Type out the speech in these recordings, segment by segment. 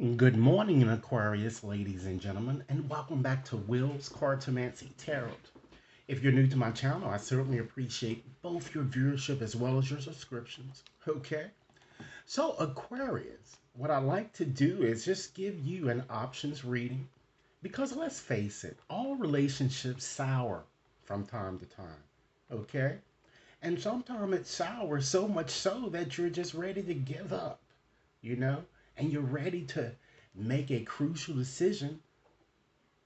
Good morning, Aquarius, ladies and gentlemen, and welcome back to Will's Cartomancy Tarot. If you're new to my channel, I certainly appreciate both your viewership as well as your subscriptions. Okay? So, Aquarius, what I like to do is just give you an options reading because let's face it, all relationships sour from time to time. Okay? And sometimes it's sour so much so that you're just ready to give up, you know? And you're ready to make a crucial decision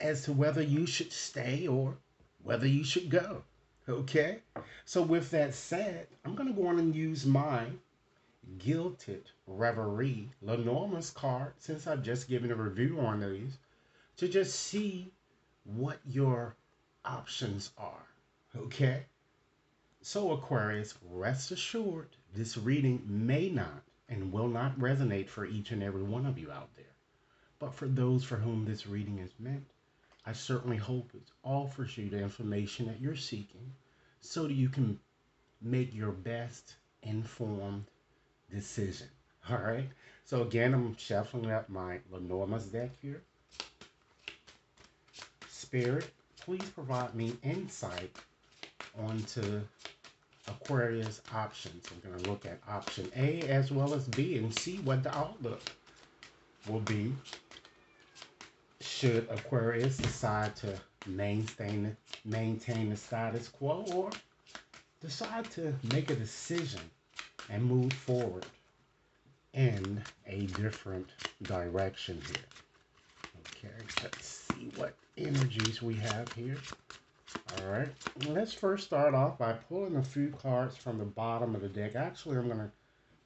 as to whether you should stay or whether you should go. Okay? So, with that said, I'm going to go on and use my Gilded Reverie Lenormand's card since I've just given a review on these to just see what your options are. Okay? So, Aquarius, rest assured, this reading may not and will not resonate for each and every one of you out there. But for those for whom this reading is meant, I certainly hope it offers you the information that you're seeking so that you can make your best informed decision. All right? So, again, I'm shuffling up my Lenormand's deck here. Spirit, please provide me insight onto Aquarius options. I'm going to look at option A as well as B and see what the outlook will be should Aquarius decide to maintain the status quo or decide to make a decision and move forward in a different direction here. Okay, let's see what energies we have here. All right, let's first start off by pulling a few cards from the bottom of the deck. Actually, I'm going to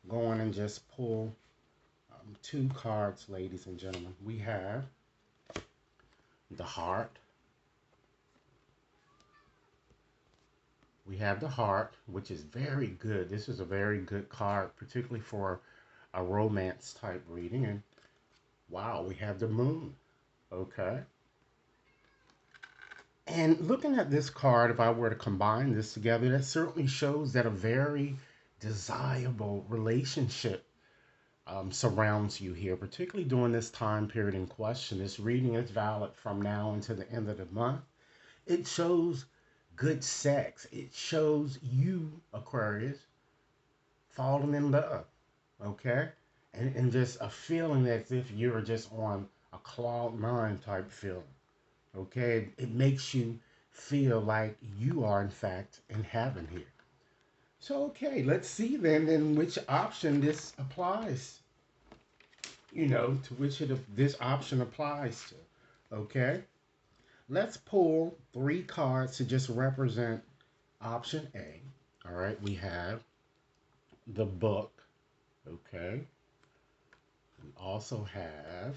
go in and just pull two cards, ladies and gentlemen. We have the Heart. We have the Heart, which is very good. This is a very good card, particularly for a romance type reading. And wow, we have the Moon. Okay. And looking at this card, if I were to combine this together, that certainly shows that a very desirable relationship surrounds you here, particularly during this time period in question. This reading is valid from now until the end of the month. It shows good sex. It shows you, Aquarius, falling in love, okay? And just a feeling as if you're just on a cloud nine type feeling. Okay, it makes you feel like you are in fact in heaven here. So okay, let's see then which option this applies. To which this option applies to. Okay, let's pull three cards to just represent option A. All right, we have the Book. Okay, we also have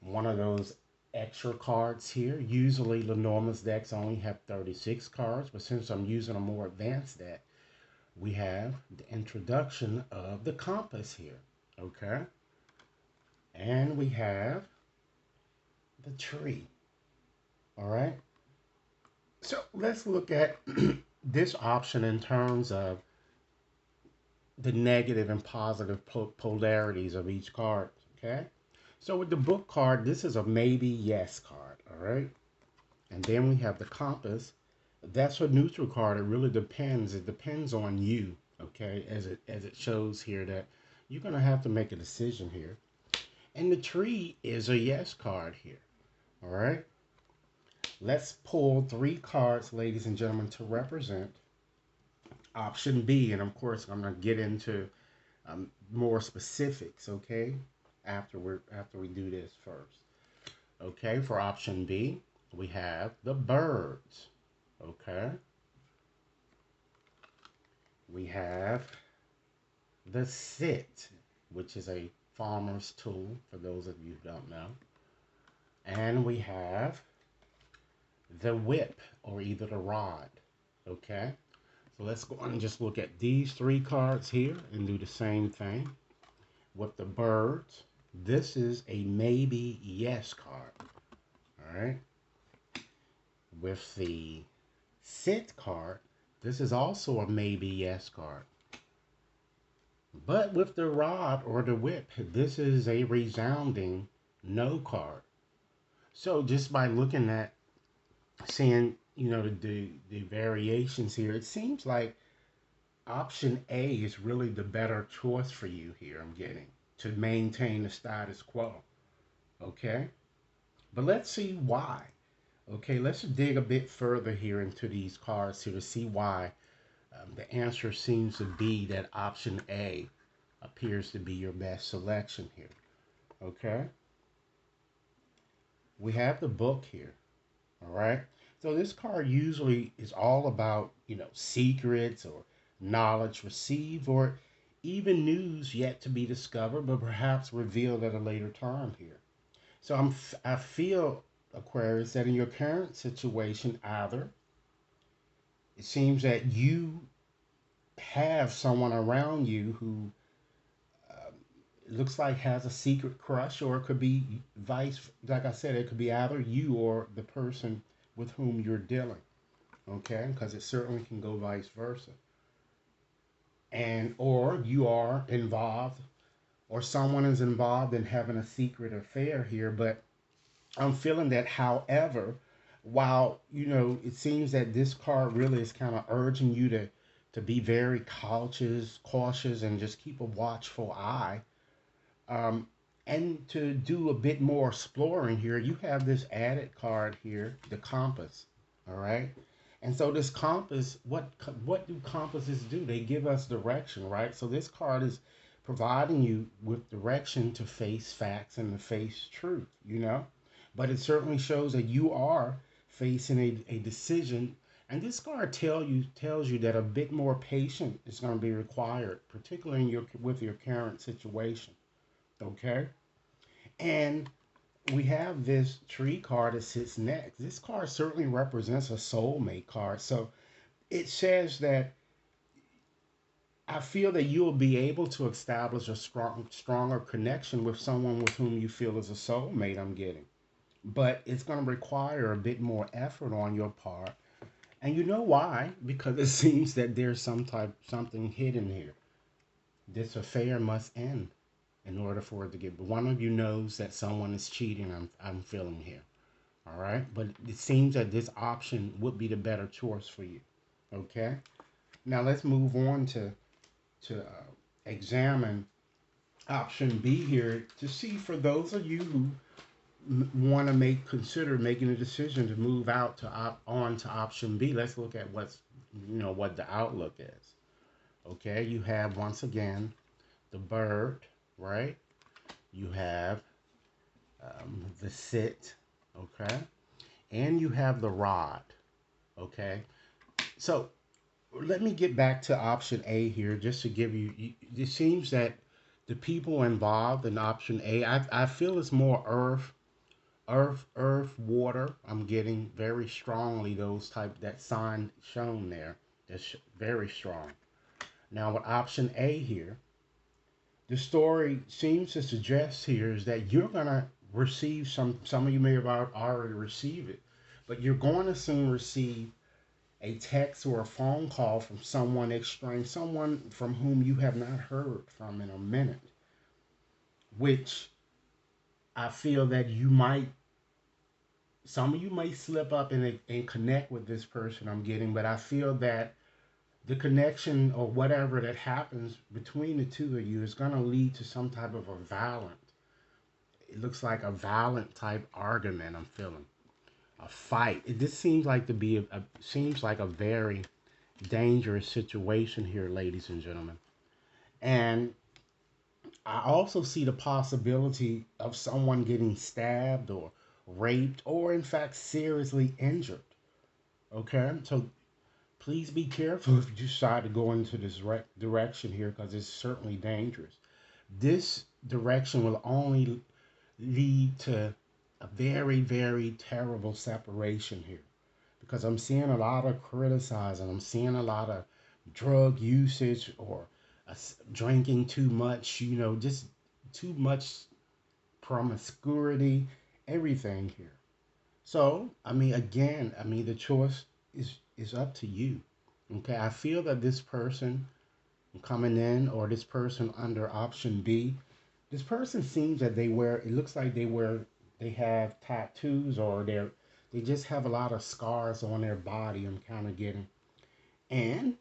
one of those extra cards here. Usually Lenormand's decks only have 36 cards, but since I'm using a more advanced deck, we have the introduction of the compass here. Okay, and we have the tree. All right, so let's look at this option in terms of the negative and positive polarities of each card. Okay, so with the Book card, this is a maybe yes card. All right, and then we have the compass. That's a neutral card. It really depends. It depends on you. Okay, as it shows here that you're gonna have to make a decision here. And the tree is a yes card here. All right. Let's pull three cards, ladies and gentlemen, to represent option B. And of course, I'm gonna get into more specifics. Okay, after we do this first. Okay, for option B, we have the birds. Okay. We have the sit, which is a farmer's tool for those of you who don't know. And we have the whip, or either the rod. Okay. So let's go on and just look at these three cards here and do the same thing. With the birds, this is a maybe yes card. All right. With the sit card, this is also a maybe yes card. But with the rod or the whip, this is a resounding no card. So just by looking at seeing, the variations here, it seems like option A is really the better choice for you here. I'm getting to maintain the status quo. Okay, but let's see why. Okay, let's dig a bit further here into these cards here to see why the answer seems to be that option A appears to be your best selection here. Okay, we have the book here. All right, so this card usually is all about, secrets or knowledge received or even news yet to be discovered, but perhaps revealed at a later time here. So I feel, Aquarius, that in your current situation, either it seems that you have someone around you who looks like has a secret crush, or it could be vice. Like I said, it could be either you or the person with whom you're dealing. Okay, because it certainly can go vice versa. And or you are involved, or someone is involved in having a secret affair here. But I'm feeling that, however, while it seems that this card really is kind of urging you to be very cautious, and just keep a watchful eye, um, and to do a bit more exploring here. You have this added card here, the compass. All right, and so this compass, what do compasses do? They give us direction, right? So this card is providing you with direction to face facts and to face truth. But it certainly shows that you are facing a decision. And this card tells you that a bit more patience is going to be required, particularly in with your current situation. Okay, and we have this tree card that sits next. This card certainly represents a soulmate card. So it says that I feel that you will be able to establish a stronger connection with someone with whom you feel is a soulmate. I'm getting, but it's going to require a bit more effort on your part. And you know why? Because it seems that there's something hidden here. This affair must end in order for it to get. But one of you knows that someone is cheating. I'm feeling here. All right, but it seems that this option would be the better choice for you. Okay. Now let's move on to examine option B here to see, for those of you who want to consider making a decision to move out on to option B. Let's look at what the outlook is. Okay, you have once again the bird, right? You have the sit, okay, and you have the rod, okay. So let me get back to option A here, just to give you. It seems that the people involved in option A, I feel it's more earth, water. I'm getting very strongly those type, that sign shown there. That's very strong. Now with option A here, the story seems to suggest here is that you're gonna receive some of you may have already received it, but you're going to soon receive a text or a phone call from someone extraordinary, someone from whom you have not heard from in a minute, which I feel that some of you may slip up and connect with this person I'm getting, but I feel that the connection or whatever that happens between the two of you is going to lead to some type of it looks like a violent type argument. I'm feeling a fight. This seems like to be seems like a very dangerous situation here, ladies and gentlemen. And I also see the possibility of someone getting stabbed or raped or, in fact, seriously injured. Okay, so please be careful if you decide to go into this direction here, because it's certainly dangerous. This direction will only lead to a very, very terrible separation here, because I'm seeing a lot of criticizing. I'm seeing a lot of drug usage or drinking too much, just too much promiscuity, everything here. So, I mean, again, the choice is up to you. Okay, I feel that this person coming in, or this person under option B, this person seems that it looks like they have tattoos, or they just have a lot of scars on their body. I'm kind of getting. And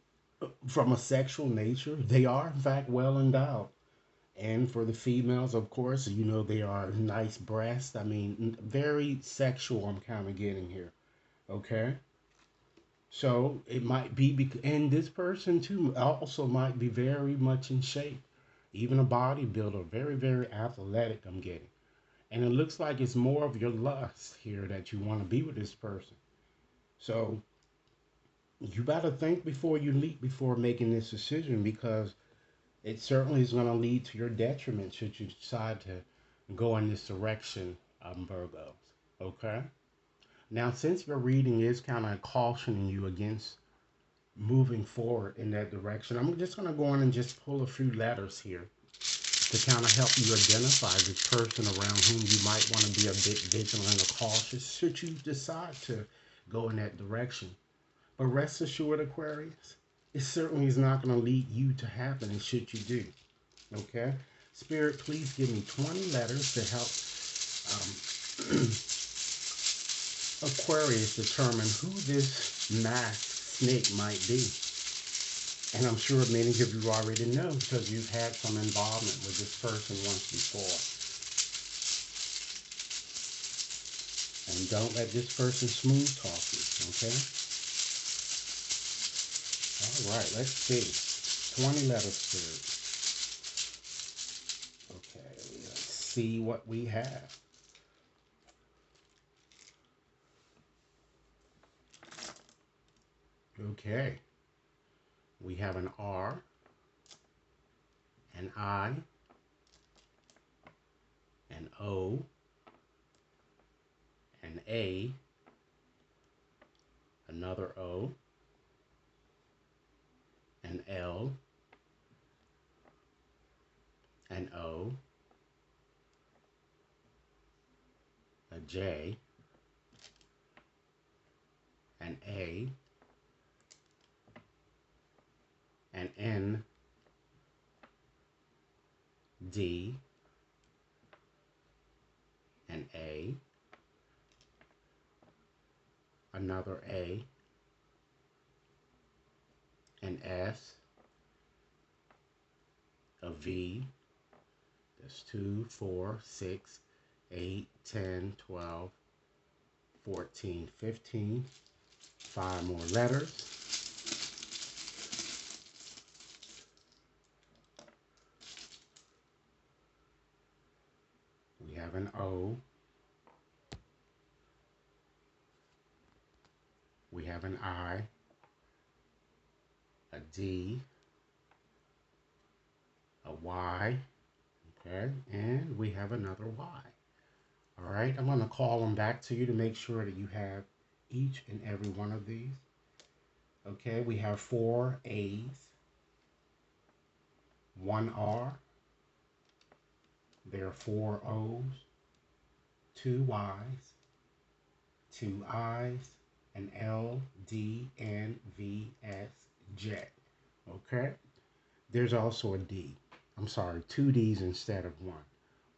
from a sexual nature, they are in fact well endowed. And for the females, of course, they are nice breasts. I mean, very sexual, I'm kind of getting here. Okay. So it might be, and this person too also might be very much in shape, even a bodybuilder, very, very athletic, I'm getting. And it looks like it's more of your lust here that you want to be with this person. So you got to think before you leap, before making this decision, because it certainly is going to lead to your detriment should you decide to go in this direction, Virgos. Okay? Now, since your reading is kind of cautioning you against moving forward in that direction, I'm just going to go on and just pull a few letters here to kind of help you identify this person around whom you might want to be a bit vigilant or cautious should you decide to go in that direction. But rest assured, Aquarius, it certainly is not going to lead you to happiness should you do. Okay? Spirit, please give me 20 letters to help Aquarius determine who this masked snake might be. And I'm sure many of you already know because you've had some involvement with this person once before. And don't let this person smooth talk you, okay? All right, let's see. 20 letters, Spirit. Okay, let's see what we have. Okay. We have an R, an I, an O, an A, another O, an L, an O, a J, an A, an N, D, an A, another A, an S, a V. That's 2, 4, 6, 8, 10, 12, 14, 15. 5 more letters. We have an O. We have an I, a D, a Y, okay, and we have another Y. All right, I'm going to call them back to you to make sure that you have each and every one of these. Okay, we have 4 A's, 1 R, there are 4 O's, 2 Y's, 2 I's, an L, D, N, V, S, J. Okay? There's also a D. I'm sorry, 2 D's instead of 1.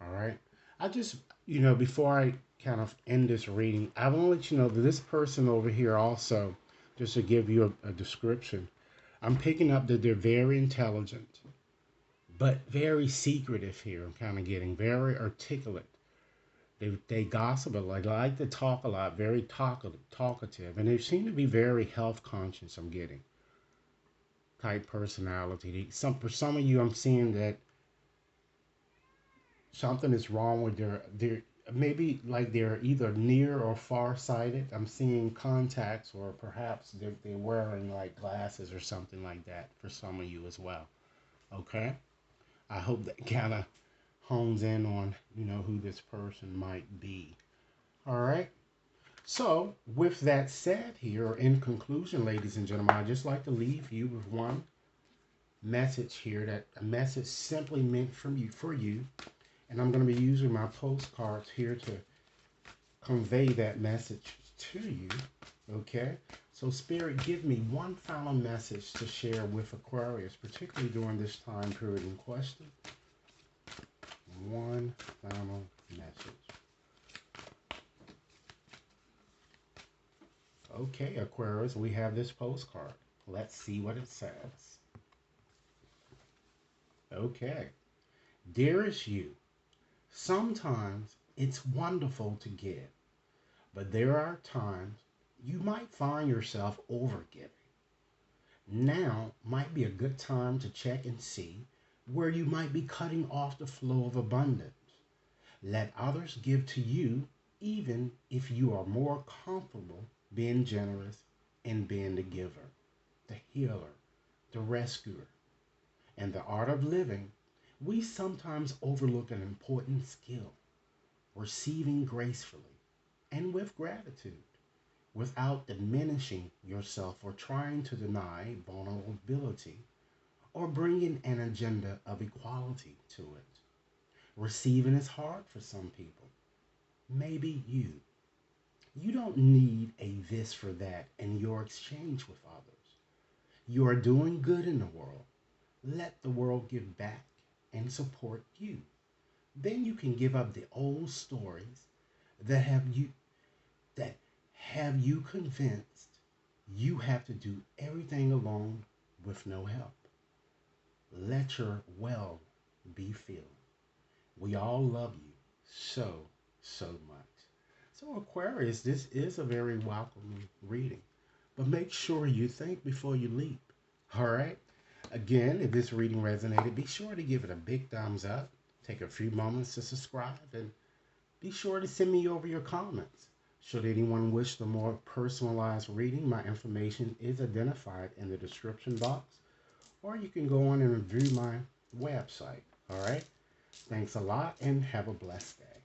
All right? I just, before I kind of end this reading, I want to let you know that this person over here also, just to give you a description, I'm picking up that they're very intelligent, but very secretive here. I'm kind of getting very articulate. They gossip a lot. They like to talk a lot, very talkative. And they seem to be very health conscious, I'm getting. Type personality. For some of you, I'm seeing that something is wrong with their maybe like they're either near or far sighted. I'm seeing contacts, or perhaps they're wearing like glasses or something like that for some of you as well. Okay? I hope that kind of hones in on, who this person might be. All right. So, with that said here, in conclusion, ladies and gentlemen, I'd just like to leave you with one message here, that a message simply meant for you. And I'm going to be using my postcards here to convey that message to you. Okay. So, Spirit, give me one final message to share with Aquarius, particularly during this time period in question. One final message. Okay, Aquarius, we have this postcard. Let's see what it says. Okay. Dearest you, sometimes it's wonderful to give, but there are times you might find yourself overgiving. Now might be a good time to check and see where you might be cutting off the flow of abundance. Let others give to you even if you are more comfortable being generous and being the giver, the healer, the rescuer. In the art of living, we sometimes overlook an important skill: receiving gracefully and with gratitude, without diminishing yourself or trying to deny vulnerability or bringing an agenda of equality to it. Receiving is hard for some people. Maybe you. You don't need a this for that in your exchange with others. You are doing good in the world. Let the world give back and support you. Then you can give up the old stories that that have you convinced you have to do everything alone with no help. Let your well be filled. We all love you so, so much. So, Aquarius, this is a very welcoming reading, but make sure you think before you leap. All right? Again, if this reading resonated, be sure to give it a big thumbs up. Take a few moments to subscribe and be sure to send me over your comments. Should anyone wish the more personalized reading, my information is identified in the description box, or you can go on and review my website. All right? Thanks a lot and have a blessed day.